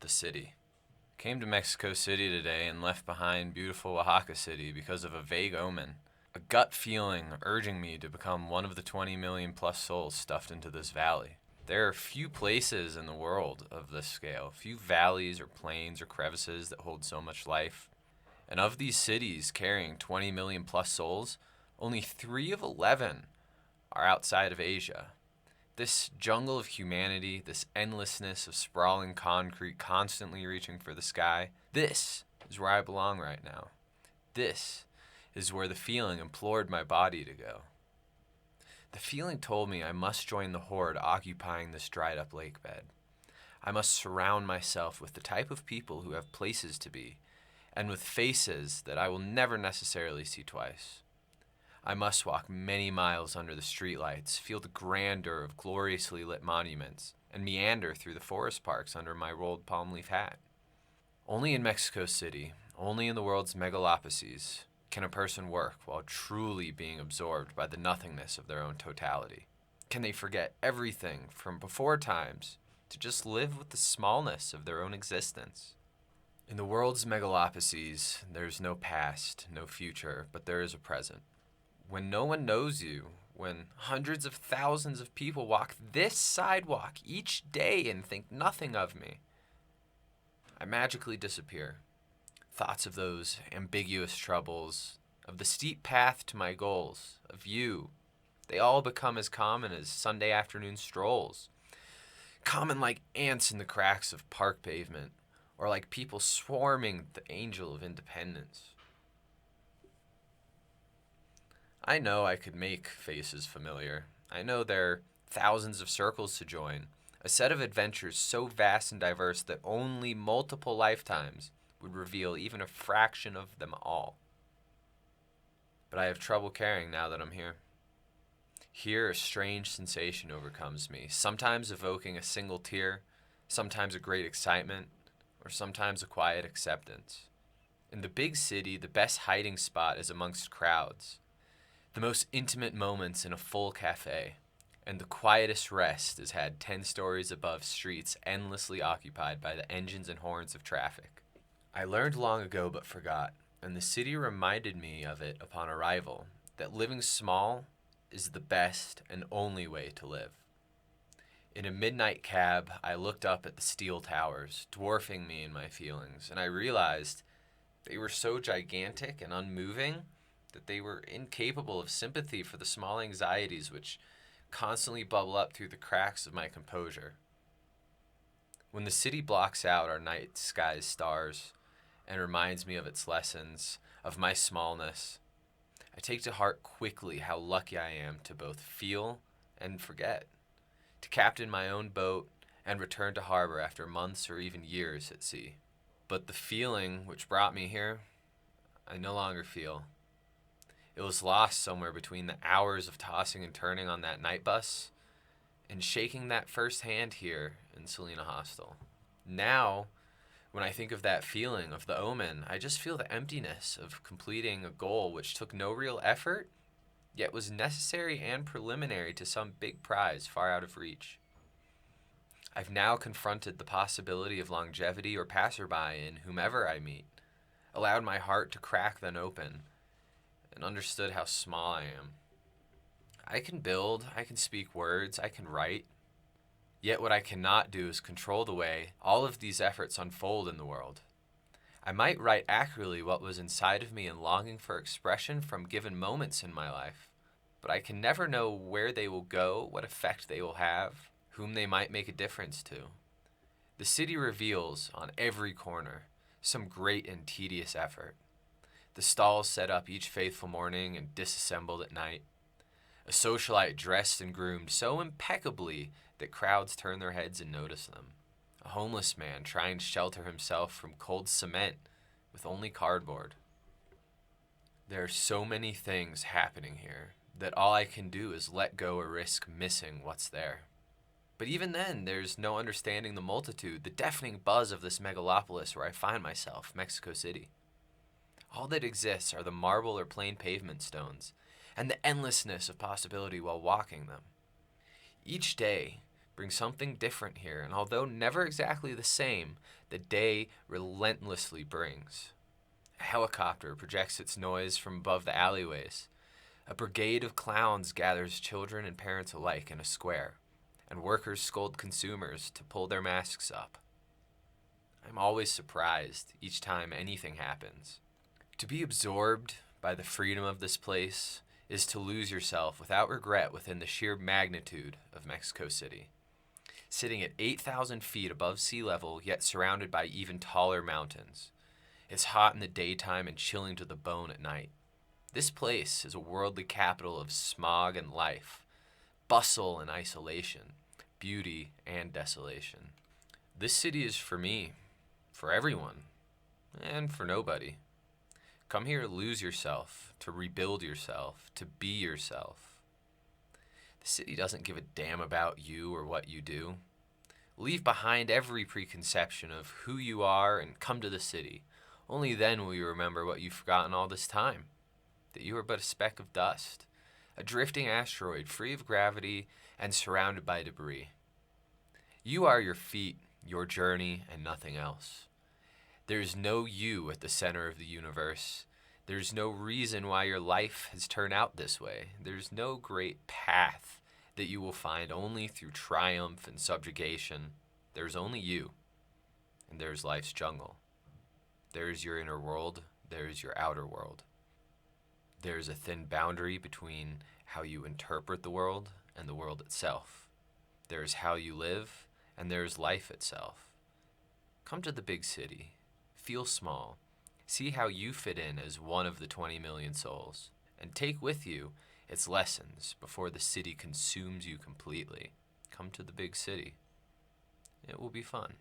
The city. Came to Mexico City today and left behind beautiful Oaxaca City because of a vague omen. A gut feeling urging me to become one of the 20 million plus souls stuffed into this valley. There are few places in the world of this scale, few valleys or plains or crevices that hold so much life. And of these cities carrying 20 million plus souls, only 3 of 11 are outside of Asia. This jungle of humanity, this endlessness of sprawling concrete constantly reaching for the sky, this is where I belong right now. This is where the feeling implored my body to go. The feeling told me I must join the horde occupying this dried up lake bed. I must surround myself with the type of people who have places to be, and with faces that I will never necessarily see twice. I must walk many miles under the streetlights, feel the grandeur of gloriously lit monuments, and meander through the forest parks under my rolled palm leaf hat. Only in Mexico City, only in the world's megalopolises, can a person work while truly being absorbed by the nothingness of their own totality. Can they forget everything from before times to just live with the smallness of their own existence? In the world's megalopolises, there's no past, no future, but there is a present. When no one knows you, when hundreds of thousands of people walk this sidewalk each day and think nothing of me, I magically disappear. Thoughts of those ambiguous troubles, of the steep path to my goals, of you, they all become as common as Sunday afternoon strolls. Common like ants in the cracks of park pavement, or like people swarming the angel of independence. I know I could make faces familiar. I know there are thousands of circles to join, a set of adventures so vast and diverse that only multiple lifetimes would reveal even a fraction of them all. But I have trouble caring now that I'm here. Here, a strange sensation overcomes me, sometimes evoking a single tear, sometimes a great excitement, or sometimes a quiet acceptance. In the big city, the best hiding spot is amongst crowds. The most intimate moments in a full cafe, and the quietest rest is had 10 stories above streets endlessly occupied by the engines and horns of traffic. I learned long ago but forgot, and the city reminded me of it upon arrival, that living small is the best and only way to live. In a midnight cab, I looked up at the steel towers, dwarfing me in my feelings, and I realized they were so gigantic and unmoving that they were incapable of sympathy for the small anxieties which constantly bubble up through the cracks of my composure. When the city blocks out our night sky's stars and reminds me of its lessons, of my smallness, I take to heart quickly how lucky I am to both feel and forget, to captain my own boat and return to harbor after months or even years at sea. But the feeling which brought me here, I no longer feel. It was lost somewhere between the hours of tossing and turning on that night bus and shaking that first hand here in Salina Hostel. Now, when I think of that feeling, of the omen, I just feel the emptiness of completing a goal which took no real effort, yet was necessary and preliminary to some big prize far out of reach. I've now confronted the possibility of longevity or passerby in whomever I meet, allowed my heart to crack then open, and understood how small I am. I can build, I can speak words, I can write. Yet what I cannot do is control the way all of these efforts unfold in the world. I might write accurately what was inside of me and longing for expression from given moments in my life, but I can never know where they will go, what effect they will have, whom they might make a difference to. The city reveals, on every corner, some great and tedious effort. The stalls set up each faithful morning and disassembled at night. A socialite dressed and groomed so impeccably that crowds turn their heads and notice them. A homeless man trying to shelter himself from cold cement with only cardboard. There are so many things happening here that all I can do is let go or risk missing what's there. But even then, there's no understanding the multitude, the deafening buzz of this megalopolis where I find myself, Mexico City. All that exists are the marble or plain pavement stones, and the endlessness of possibility while walking them. Each day Bring something different here, and although never exactly the same, the day relentlessly brings. A helicopter projects its noise from above the alleyways. A brigade of clowns gathers children and parents alike in a square, and workers scold consumers to pull their masks up. I'm always surprised each time anything happens. To be absorbed by the freedom of this place is to lose yourself without regret within the sheer magnitude of Mexico City. Sitting at 8,000 feet above sea level, yet surrounded by even taller mountains. It's hot in the daytime and chilling to the bone at night. This place is a worldly capital of smog and life, bustle and isolation, beauty and desolation. This city is for me, for everyone, and for nobody. Come here to lose yourself, to rebuild yourself, to be yourself. The city doesn't give a damn about you or what you do. Leave behind every preconception of who you are and come to the city. Only then will you remember what you've forgotten all this time, that you are but a speck of dust, a drifting asteroid free of gravity and surrounded by debris. You are your feet, your journey, and nothing else. There is no you at the center of the universe. There's no reason why your life has turned out this way. There's no great path that you will find only through triumph and subjugation. There's only you, and there's life's jungle. There's your inner world, there's your outer world. There's a thin boundary between how you interpret the world and the world itself. There's how you live, and there's life itself. Come to the big city. Feel small. See how you fit in as one of the 20 million souls, and take with you its lessons before the city consumes you completely. Come to the big city. It will be fun.